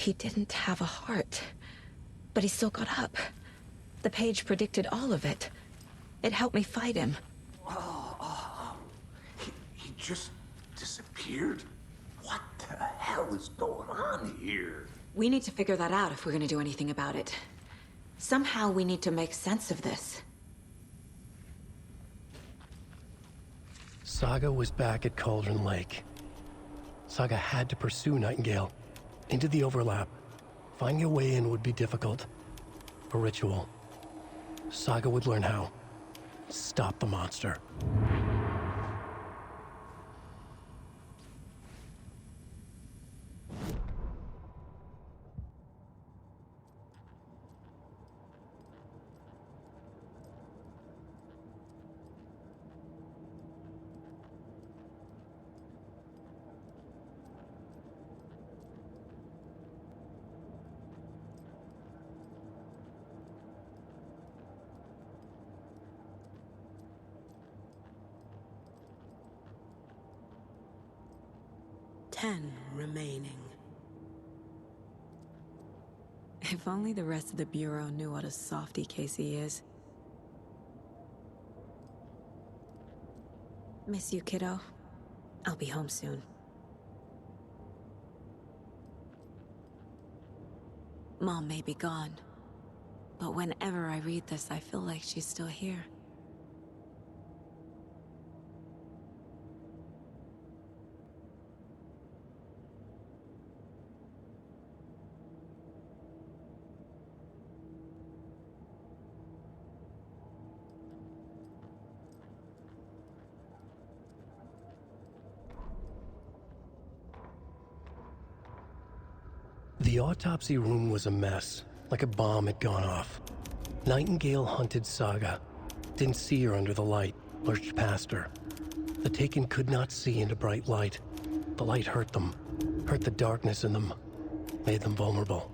He didn't have a heart, but he still got up. The page predicted all of it. It helped me fight him. He just disappeared? What the hell is going on here? We need to figure that out if we're gonna do anything about it. Somehow we need to make sense of this. Saga was back at Cauldron Lake. Saga had to pursue Nightingale into the overlap. Finding a way in would be difficult. A ritual. Saga would learn how. Stop the monster. Ten remaining. If only the rest of the Bureau knew what a softy Casey is. Miss you, kiddo. I'll be home soon. Mom may be gone, but whenever I read this, I feel like she's still here. The autopsy room was a mess, like a bomb had gone off. Nightingale hunted Saga. Didn't see her under the light, lurched past her. The Taken could not see into bright light. The light hurt them, hurt the darkness in them, made them vulnerable.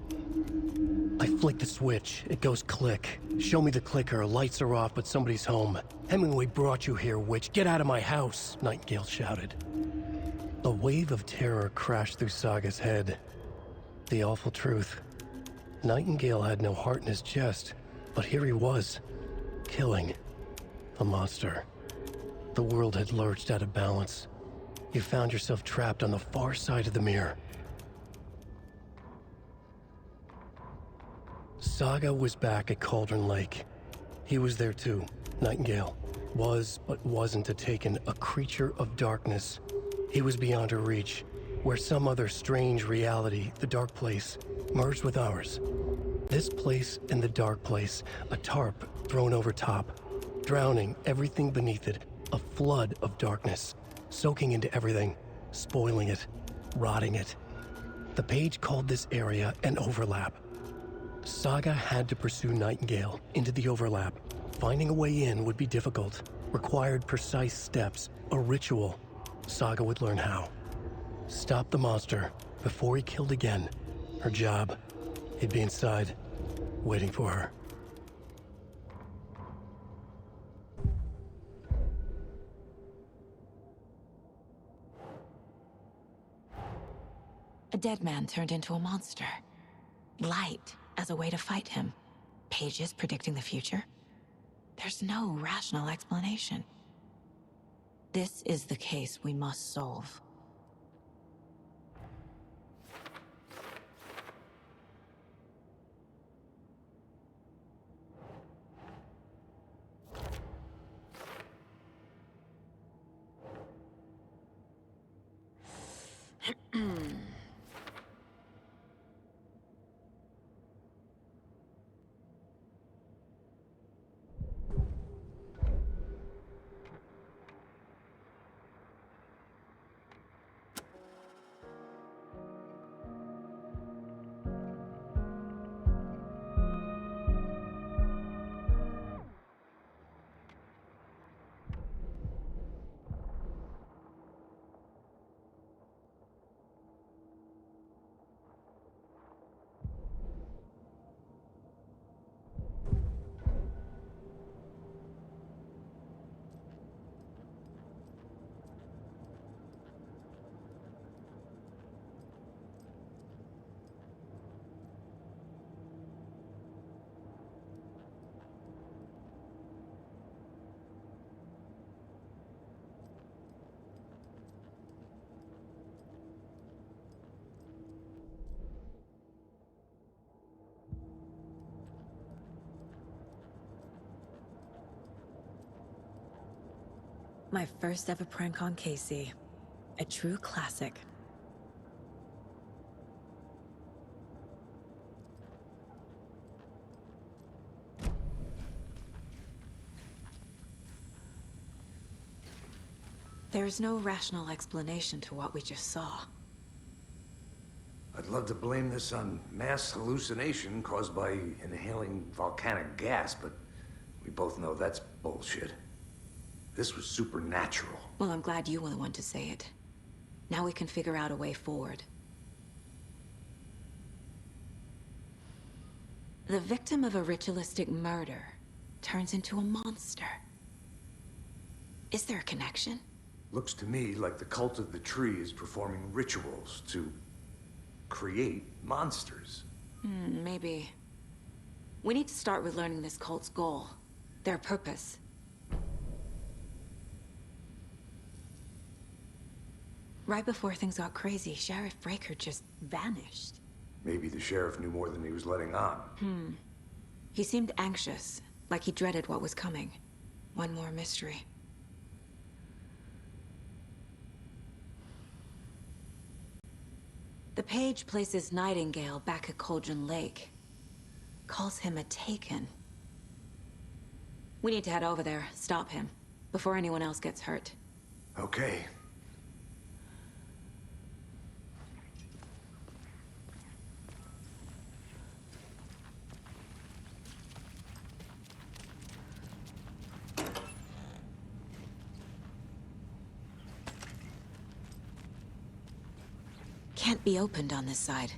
I flick the switch, it goes click. Show me the clicker, lights are off, but somebody's home. Hemingway brought you here, witch. Get out of my house, Nightingale shouted. A wave of terror crashed through Saga's head. The awful truth. Nightingale had no heart in his chest, but here he was, killing a monster. The world had lurched out of balance. You found yourself trapped on the far side of the mirror. Saga was back at Cauldron Lake. He was there too, Nightingale. Was, but wasn't a Taken, a creature of darkness. He was beyond her reach, where some other strange reality, the dark place, merged with ours. This place and the dark place, a tarp thrown over top, drowning everything beneath it, a flood of darkness, soaking into everything, spoiling it, rotting it. The page called this area an overlap. Saga had to pursue Nightingale into the overlap. Finding a way in would be difficult, required precise steps, a ritual. Saga would learn how. Stop the monster before he killed again. Her job. He'd be inside, waiting for her. A dead man turned into a monster. Light as a way to fight him. Pages predicting the future. There's no rational explanation. This is the case we must solve. My first ever prank on Casey. A true classic. There's no rational explanation to what we just saw. I'd love to blame this on mass hallucination caused by inhaling volcanic gas, but we both know that's bullshit. This was supernatural. Well, I'm glad you were the one to say it. Now we can figure out a way forward. The victim of a ritualistic murder turns into a monster. Is there a connection? Looks to me like the cult of the tree is performing rituals to create monsters. Maybe. We need to start with learning this cult's goal. Their purpose. Right before things got crazy, Sheriff Breaker just vanished. Maybe the sheriff knew more than he was letting on. He seemed anxious, like he dreaded what was coming. One more mystery. The page places Nightingale back at Cauldron Lake. Calls him a Taken. We need to head over there, stop him, before anyone else gets hurt. Okay. Can't be opened on this side.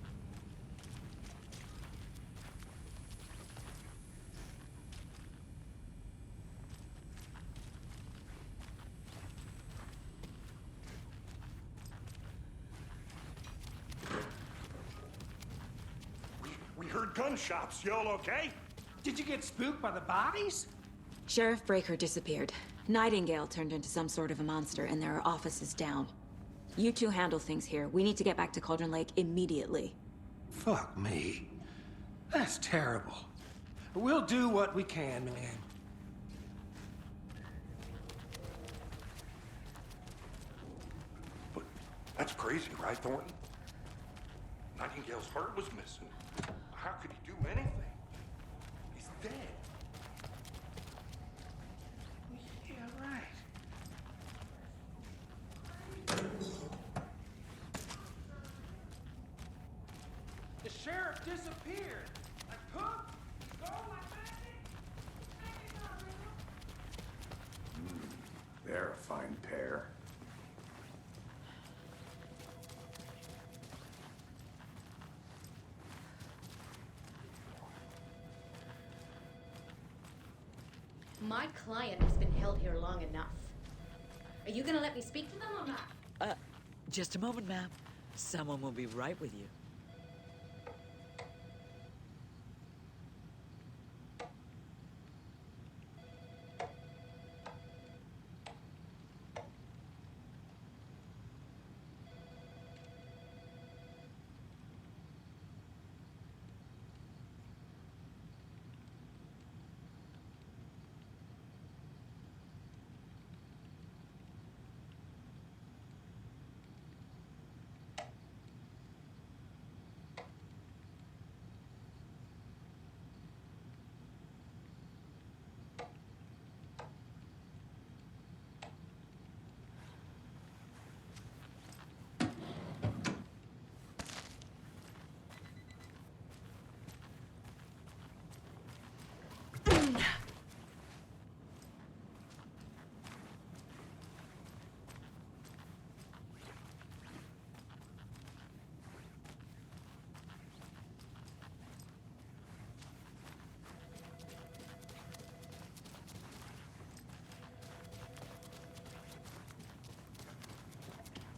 We heard gunshots. Y'all okay? Did you get spooked by the bodies? Sheriff Breaker disappeared. Nightingale turned into some sort of a monster, and there are offices down. You two handle things here. We need to get back to Cauldron Lake immediately. Fuck me. That's terrible. We'll do what we can, man. But that's crazy, right, Thornton? Nightingale's heart was missing. How could he do anything? He's dead. Yeah, right. The sheriff disappeared. Like Puck? Go like They're a fine pair. My client has been held here long enough. Are you gonna let me speak to them or not? Just a moment, ma'am. Someone will be right with you.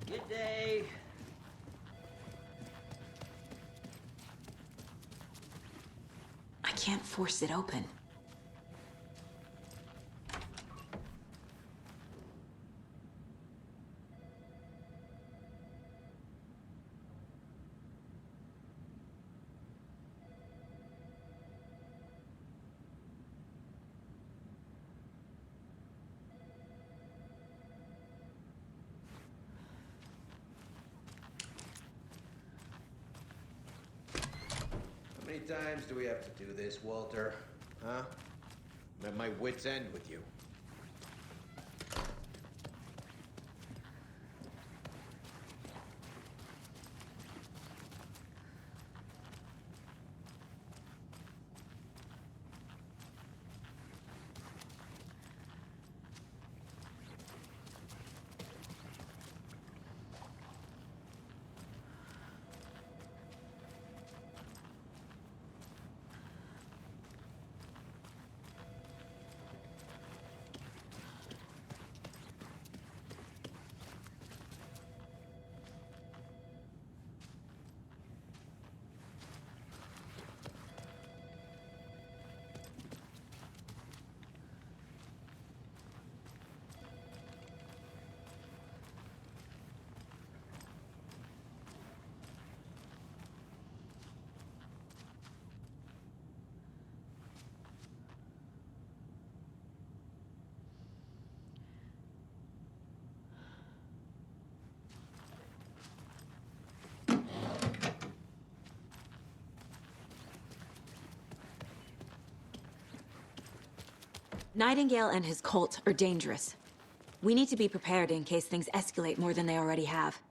Good day. I can't force it open. times do we have to do this, Walter? Huh? I'm at my wit's end with you. Nightingale and his cult are dangerous. We need to be prepared in case things escalate more than they already have.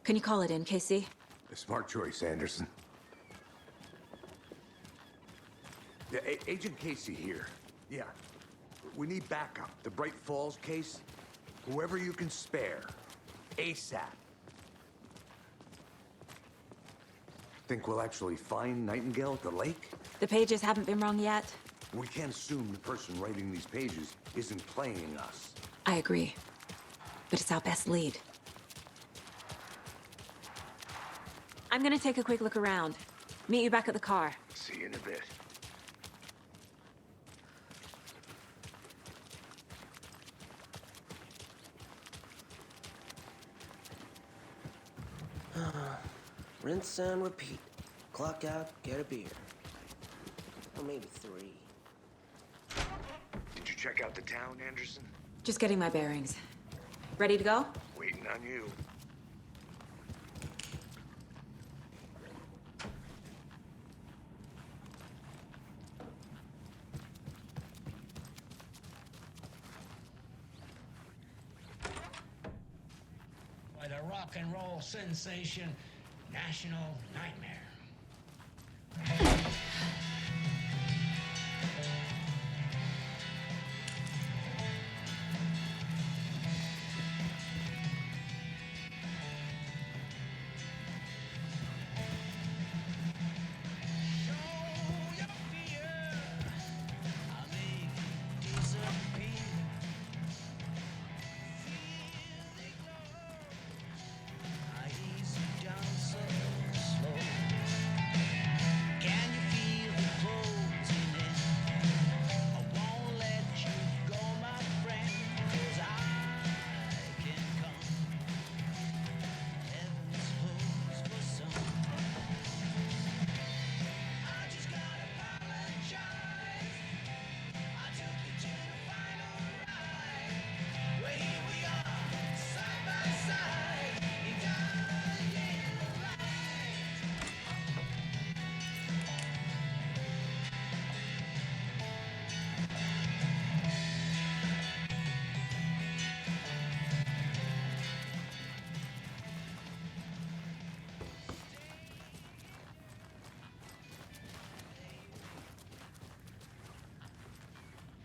Can you call it in, KC? A smart choice, Anderson. Yeah, Agent Casey here. Yeah. We need backup. The Bright Falls case. Whoever you can spare. ASAP. Think we'll actually find Nightingale at the lake? The pages haven't been wrong yet. We can't assume the person writing these pages isn't playing us. I agree. But it's our best lead. I'm gonna take a quick look around. Meet you back at the car. See you in a bit. Rinse and repeat. Clock out, get a beer. Or maybe 3. Did you check out the town, Anderson? Just getting my bearings. Ready to go? Waiting on you. By the rock and roll sensation, National Nightmare.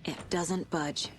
It doesn't budge.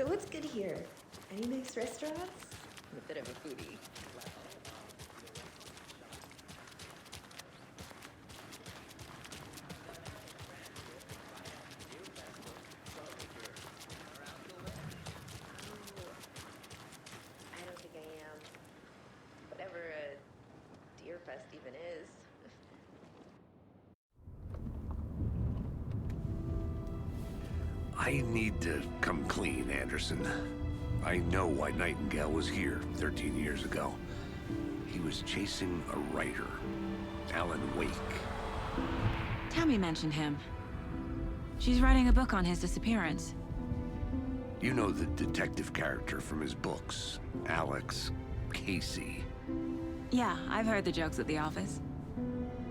what's good here? Any nice restaurants? I'm a bit of a foodie. I don't think I am. Whatever a deer fest even is. I need to come clean, Anderson. I know why Nightingale was here 13 years ago. He was chasing a writer, Alan Wake. Tammy mentioned him. She's writing a book on his disappearance. You know the detective character from his books, Alex Casey. Yeah, I've heard the jokes at the office.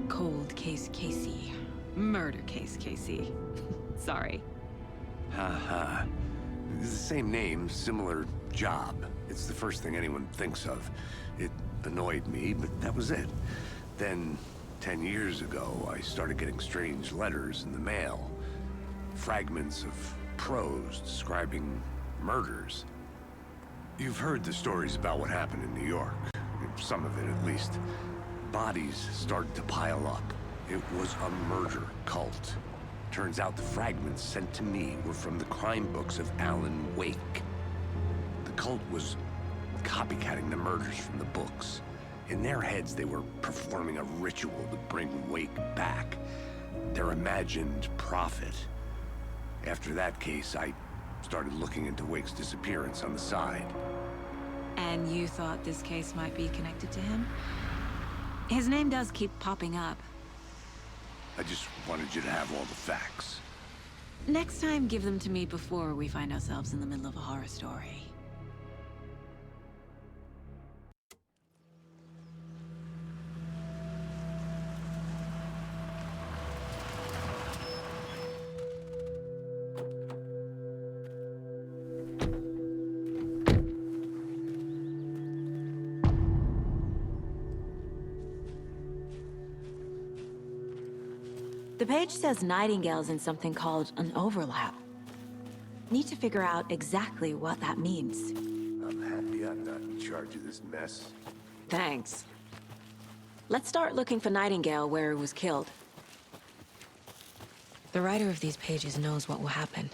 Cold case Casey. Murder case Casey. Sorry. Ha. It's the same name, similar job. It's the first thing anyone thinks of. It annoyed me, but that was it. Then, 10 years ago, I started getting strange letters in the mail. Fragments of prose describing murders. You've heard the stories about what happened in New York. Some of it, at least. Bodies started to pile up. It was a murder cult. Turns out the fragments sent to me were from the crime books of Alan Wake. The cult was copycatting the murders from the books. In their heads, they were performing a ritual to bring Wake back. Their imagined prophet. After that case, I started looking into Wake's disappearance on the side. And you thought this case might be connected to him? His name does keep popping up. I just wanted you to have all the facts. Next time, give them to me before we find ourselves in the middle of a horror story. The page says Nightingale's in something called an overlap. Need to figure out exactly what that means. I'm happy I'm not in charge of this mess. Thanks. Let's start looking for Nightingale where he was killed. The writer of these pages knows what will happen.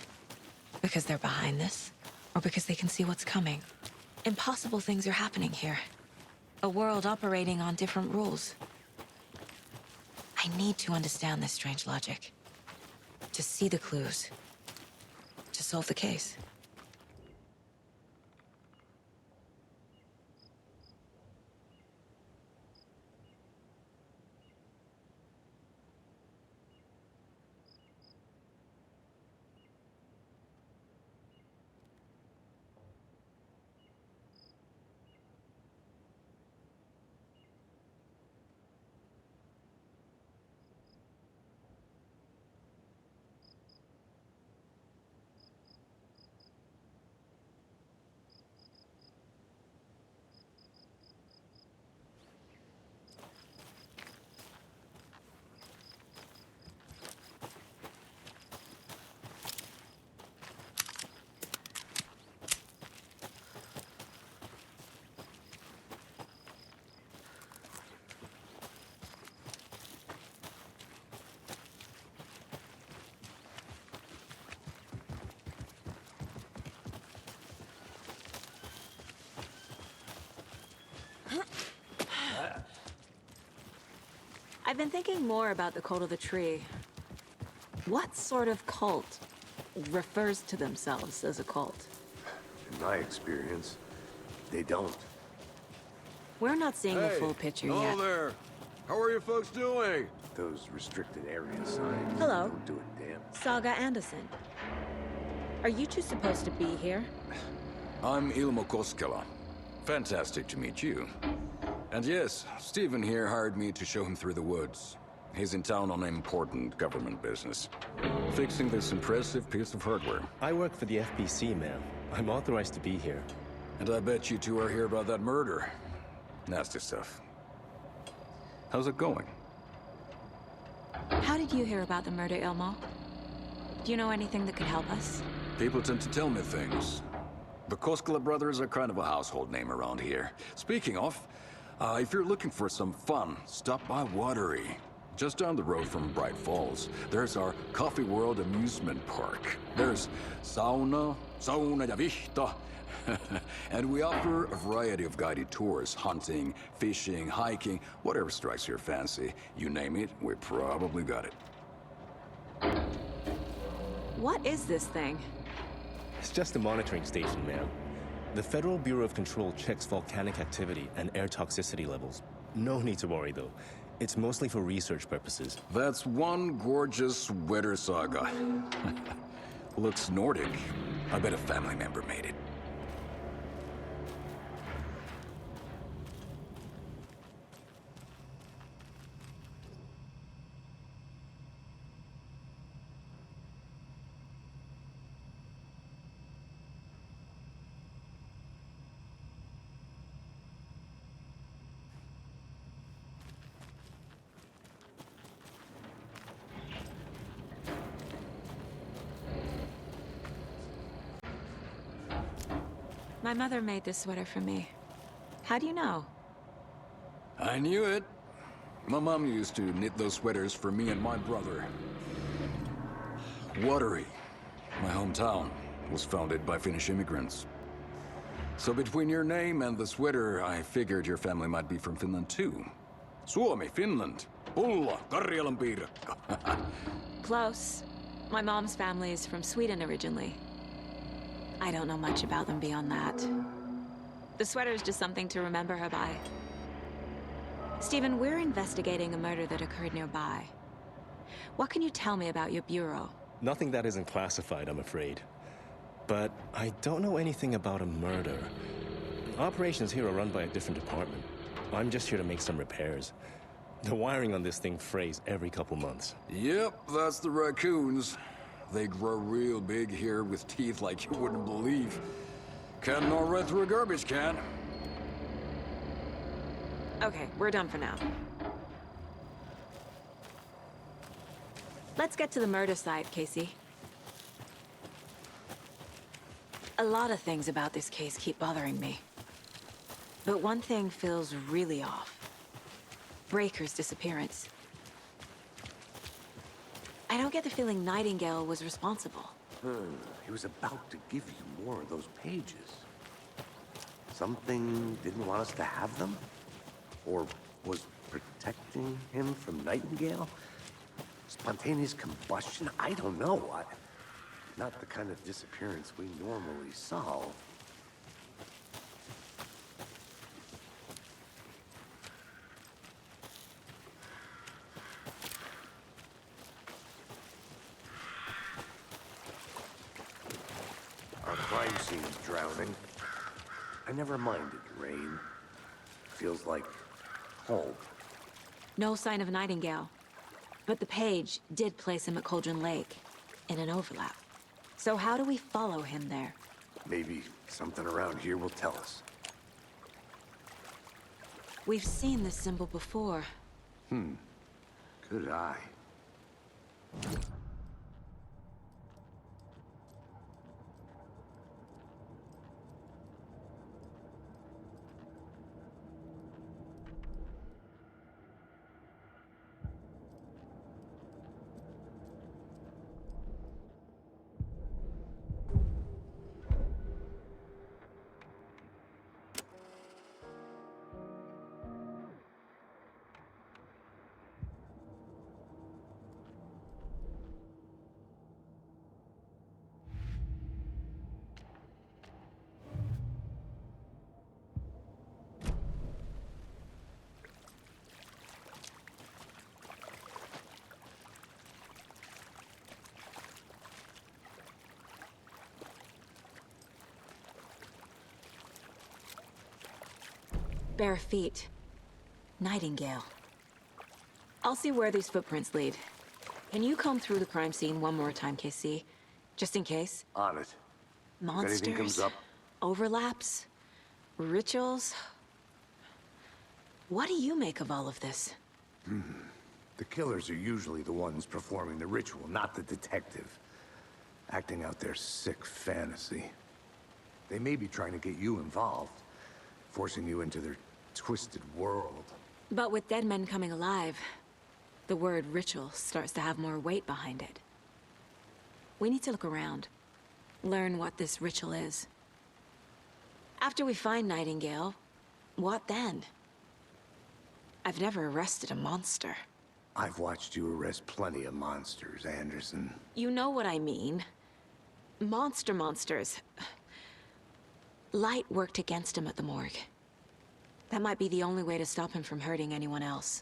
Because they're behind this, or because they can see what's coming. Impossible things are happening here. A world operating on different rules. I need to understand this strange logic. To see the clues. To solve the case. I've been thinking more about the Cult of the Tree. What sort of cult refers to themselves as a cult? In my experience, they don't. We're not seeing the full picture yet. Hello there. How are you folks doing? Those restricted area signs. Hello. Don't do a damn. Saga Anderson. Are you two supposed to be here? I'm Ilmo Koskela. Fantastic to meet you. And yes, Stephen here hired me to show him through the woods. He's in town on important government business. Fixing this impressive piece of hardware. I work for the FBC, ma'am. I'm authorized to be here. And I bet you two are here about that murder. Nasty stuff. How's it going? How did you hear about the murder, Ilmo? Do you know anything that could help us? People tend to tell me things. The Koskela brothers are kind of a household name around here. Speaking of, if you're looking for some fun, stop by Watery. Just down the road from Bright Falls, there's our Coffee World amusement park. There's sauna ja vihta. And we offer a variety of guided tours, hunting, fishing, hiking, whatever strikes your fancy. You name it, we probably got it. What is this thing? It's just a monitoring station, ma'am. The Federal Bureau of Control checks volcanic activity and air toxicity levels. No need to worry, though. It's mostly for research purposes. That's one gorgeous weather saga. Looks Nordic. I bet a family member made it. My mother made this sweater for me. How do you know? I knew it. My mom used to knit those sweaters for me and my brother. Watery, my hometown, was founded by Finnish immigrants. So between your name and the sweater, I figured your family might be from Finland too. Suomi, Finland. Pulla, Karjalan piirakka. Close. My mom's family is from Sweden originally. I don't know much about them beyond that. The sweater is just something to remember her by. Stephen, we're investigating a murder that occurred nearby. What can you tell me about your bureau? Nothing that isn't classified, I'm afraid. But I don't know anything about a murder. Operations here are run by a different department. I'm just here to make some repairs. The wiring on this thing frays every couple months. Yep, that's the raccoons. They grow real big here with teeth like you wouldn't believe. Can't gnaw right through a garbage can. Okay, we're done for now. Let's get to the murder site, Casey. A lot of things about this case keep bothering me. But one thing feels really off. Breaker's disappearance. I don't get the feeling Nightingale was responsible. He was about to give you more of those pages. Something didn't want us to have them? Or was protecting him from Nightingale? Spontaneous combustion? I don't know. Not the kind of disappearance we normally solve. Our crime scene's drowning. I never minded rain. Feels like home. No sign of Nightingale. But the page did place him at Cauldron Lake, in an overlap. So how do we follow him there? Maybe something around here will tell us. We've seen this symbol before. Good eye. Bare feet. Nightingale. I'll see where these footprints lead. Can you comb through the crime scene one more time, KC? Just in case? On it. Monsters? If anything comes up. Overlaps? Rituals? What do you make of all of this? The killers are usually the ones performing the ritual, not the detective. Acting out their sick fantasy. They may be trying to get you involved, forcing you into their twisted world. But with dead men coming alive, the word ritual starts to have more weight behind it. We need to look around, learn what this ritual is. After we find Nightingale, what then? I've never arrested a monster. I've watched you arrest plenty of monsters, Anderson. You know what I mean. Monsters. Light worked against him at the morgue. That might be the only way to stop him from hurting anyone else.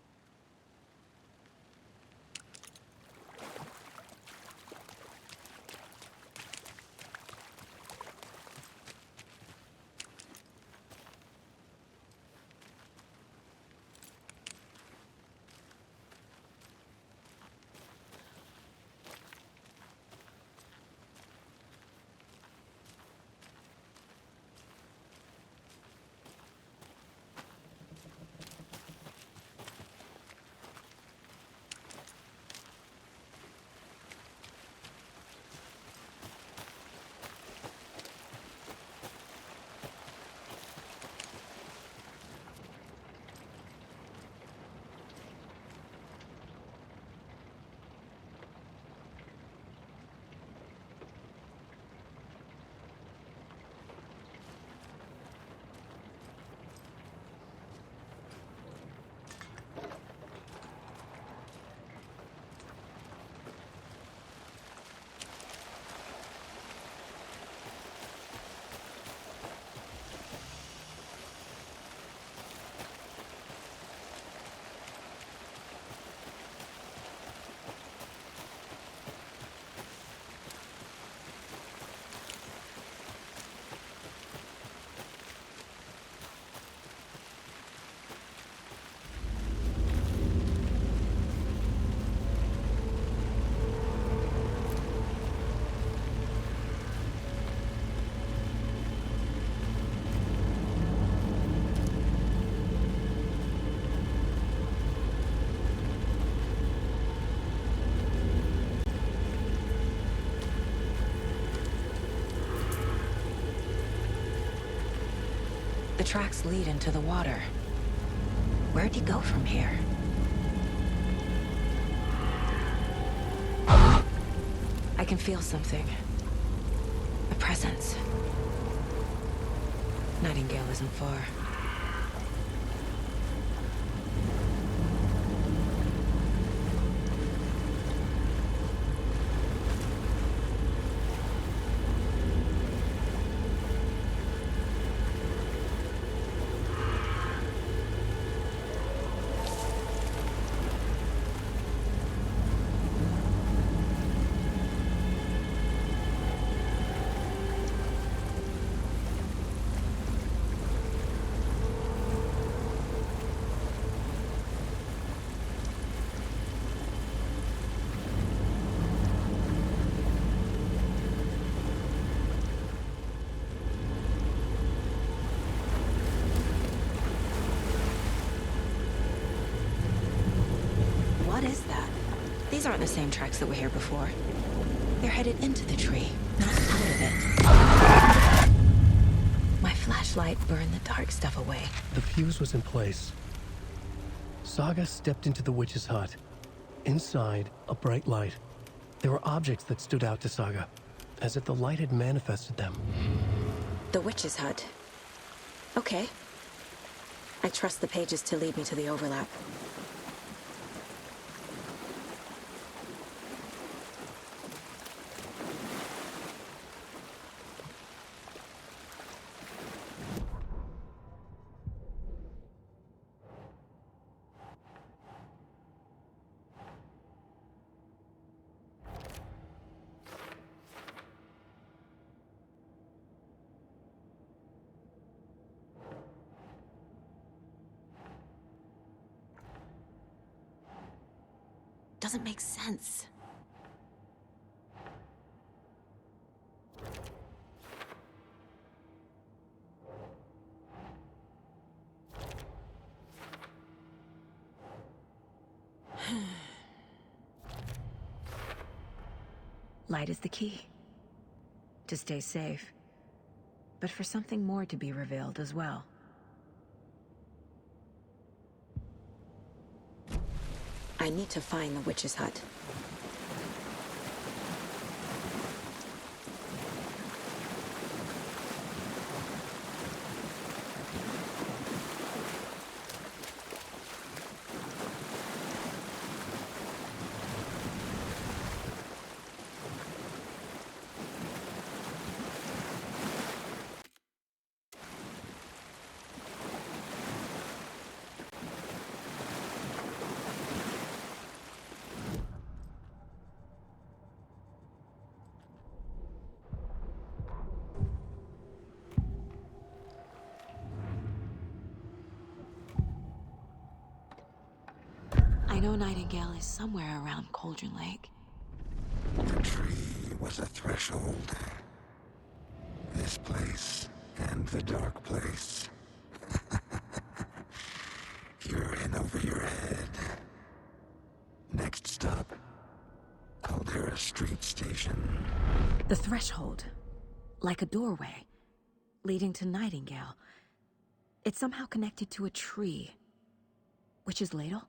The tracks lead into the water. Where'd he go from here? I can feel something. A presence. Nightingale isn't far. What is that? These aren't the same tracks that were here before. They're headed into the tree, not out of it. My flashlight burned the dark stuff away. The fuse was in place. Saga stepped into the witch's hut. Inside, a bright light. There were objects that stood out to Saga, as if the light had manifested them. The witch's hut. Okay. I trust the pages to lead me to the overlap. Doesn't make sense. Light is the key. To stay safe. but for something more to be revealed as well. I need to find the witch's hut. I know Nightingale is somewhere around Cauldron Lake. The tree was a threshold. This place and the dark place. You're in over your head. Next stop, Caldera Street Station. The threshold, like a doorway, leading to Nightingale. It's somehow connected to a tree. Witch's Ladle?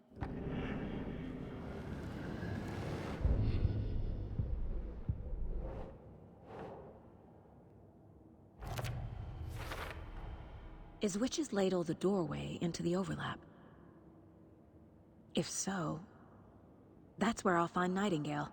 Is Witch's Ladle the doorway into the overlap? If so, that's where I'll find Nightingale.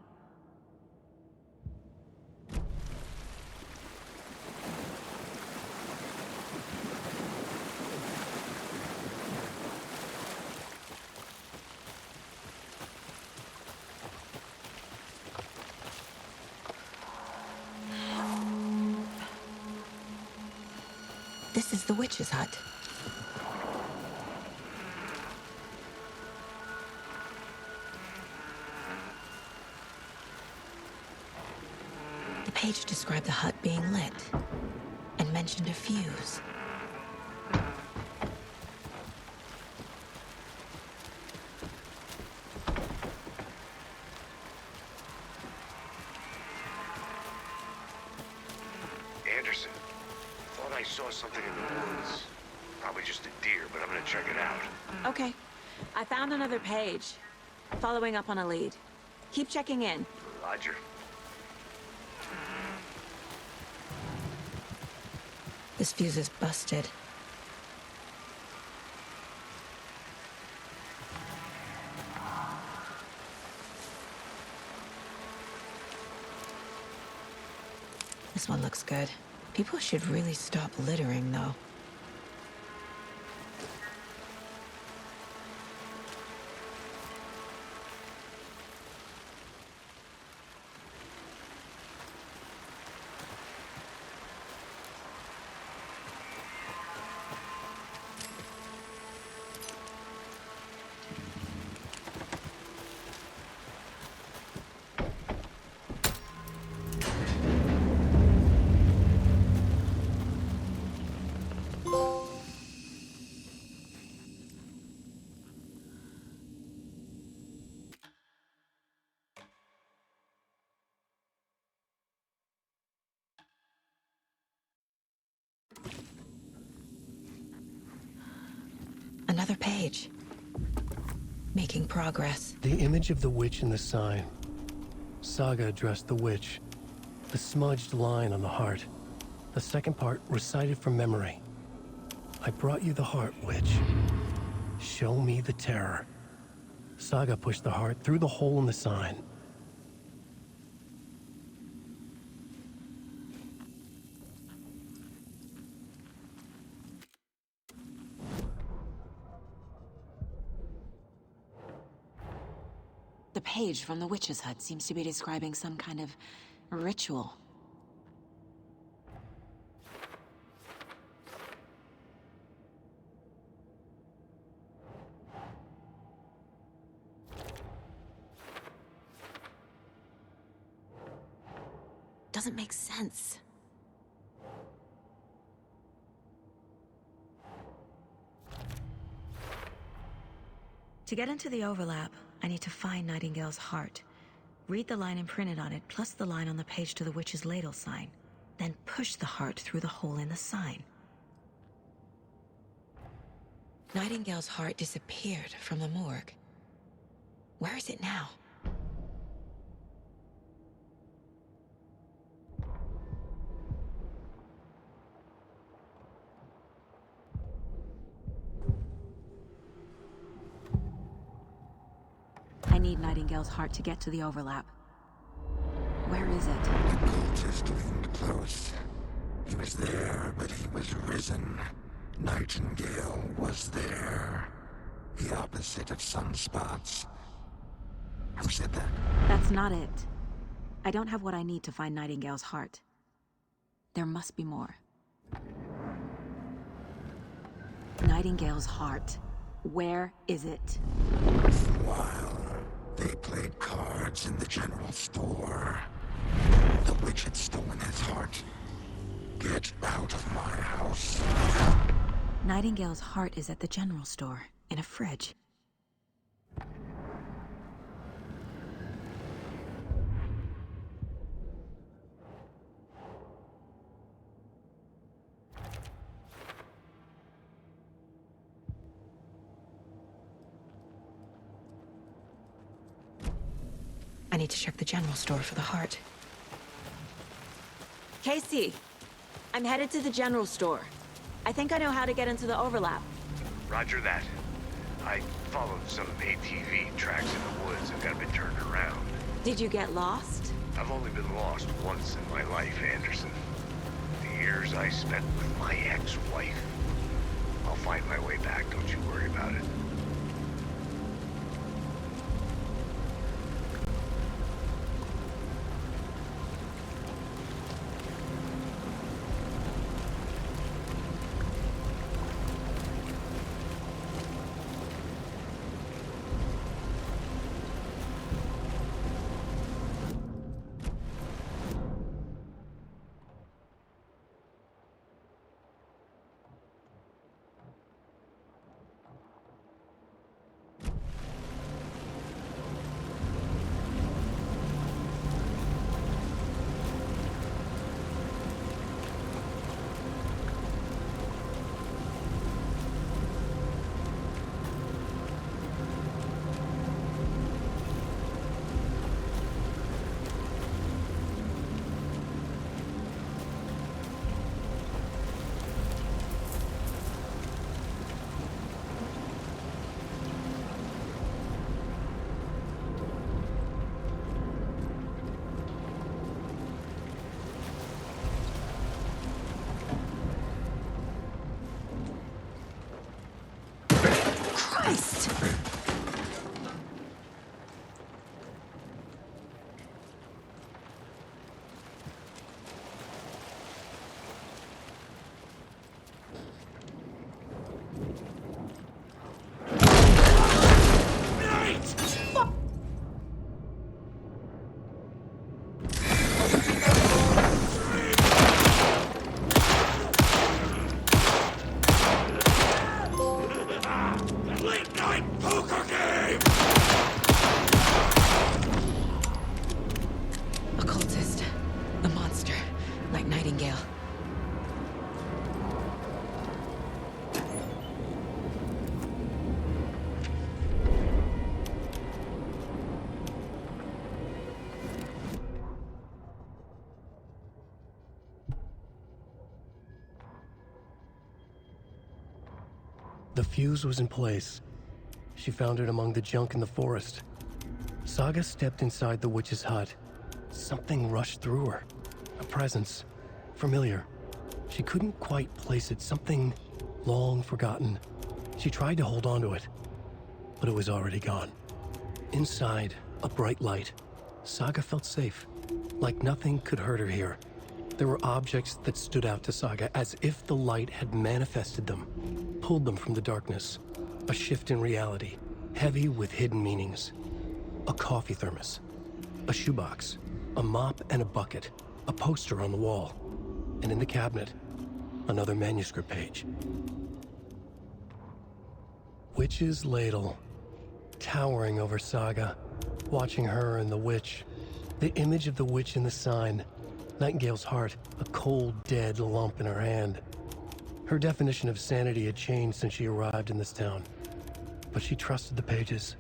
This is the witch's hut. The page described the hut being lit and mentioned a fuse. Anderson, thought I saw something in the woods. Probably just a deer, but I'm gonna check it out. Okay. I found another page. Following up on a lead. Keep checking in. Roger. This fuse is busted. This one looks good. People should really stop littering, though. Another page. Making progress. The image of the witch in the sign. Saga addressed the witch. The smudged line on the heart. The second part recited from memory. I brought you the heart, witch. Show me the terror. Saga pushed the heart through the hole in the sign. The page from the witch's hut seems to be describing some kind of ritual. Doesn't make sense. To get into the overlap, I need to find Nightingale's heart. Read the line imprinted on it, plus the line on the page to the witch's ladle sign. then push the heart through the hole in the sign. Nightingale's heart disappeared from the morgue. Where is it now? I need Nightingale's heart to get to the overlap. Where is it? The cultist leaned close. He was there, but he was risen. Nightingale was there. The opposite of sunspots. Who said that? That's not it. I don't have what I need to find Nightingale's heart. There must be more. Nightingale's heart. Where is it? For a while, they played cards in the general store. The witch had stolen his heart. Get out of my house. Nightingale's heart is at the general store, in a fridge. I need to check the general store for the heart. Casey! I'm headed to the general store. I think I know how to get into the overlap. Roger that. I followed some ATV tracks in the woods and got a bit turned around. Did you get lost? I've only been lost once in my life, Anderson. The years I spent with my ex-wife. I'll find my way back, don't you worry about it. The fuse was in place. She found it among the junk in the forest. Saga stepped inside the witch's hut. Something rushed through her. A presence. Familiar. She couldn't quite place it. Something long forgotten. She tried to hold on to it, but it was already gone. Inside, a bright light. Saga felt safe. Like nothing could hurt her here. There were objects that stood out to Saga as if the light had manifested them, pulled them from the darkness. A shift in reality, heavy with hidden meanings. A coffee thermos, a shoebox, a mop and a bucket, a poster on the wall, and in the cabinet, another manuscript page. Witch's ladle, towering over Saga, watching her and the witch, the image of the witch in the sign, Nightingale's heart, a cold, dead lump in her hand. Her definition of sanity had changed since she arrived in this town. But she trusted the pages.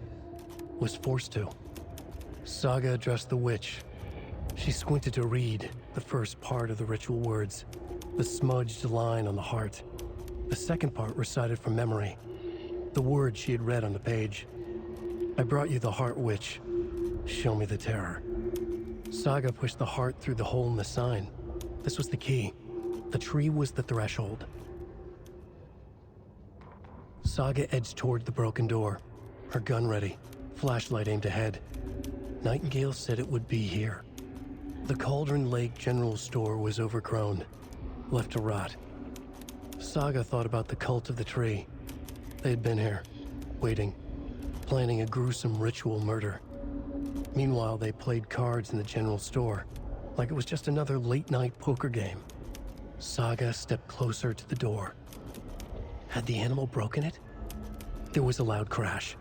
Was forced to. Saga addressed the witch. She squinted to read the first part of the ritual words, the smudged line on the heart. The second part recited from memory, the words she had read on the page. I brought you the heart, witch. Show me the terror. Saga pushed the heart through the hole in the sign. This was the key. The tree was the threshold. Saga edged toward the broken door, her gun ready, flashlight aimed ahead. Nightingale said it would be here. The Cauldron Lake General Store was overgrown, left to rot. Saga thought about the cult of the tree. They had been here, waiting, planning a gruesome ritual murder. Meanwhile, they played cards in the general store, like it was just another late-night poker game. Saga stepped closer to the door. Had the animal broken it? There was a loud crash.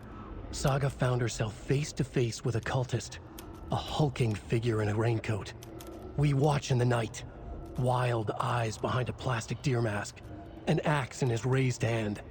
Saga found herself face to face with a cultist, a hulking figure in a raincoat. We watch in the night. Wild eyes behind a plastic deer mask, an axe in his raised hand.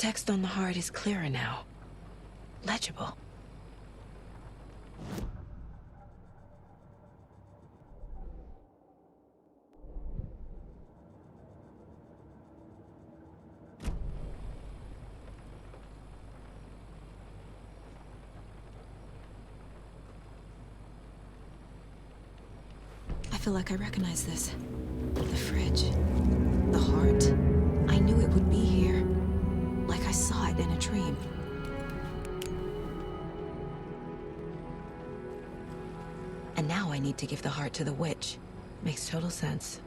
text on the heart is clearer now. Legible. I feel like I recognize this. The fridge. The heart. I knew it would be here. Like I saw it in a dream. And now I need to give the heart to the witch. Makes total sense.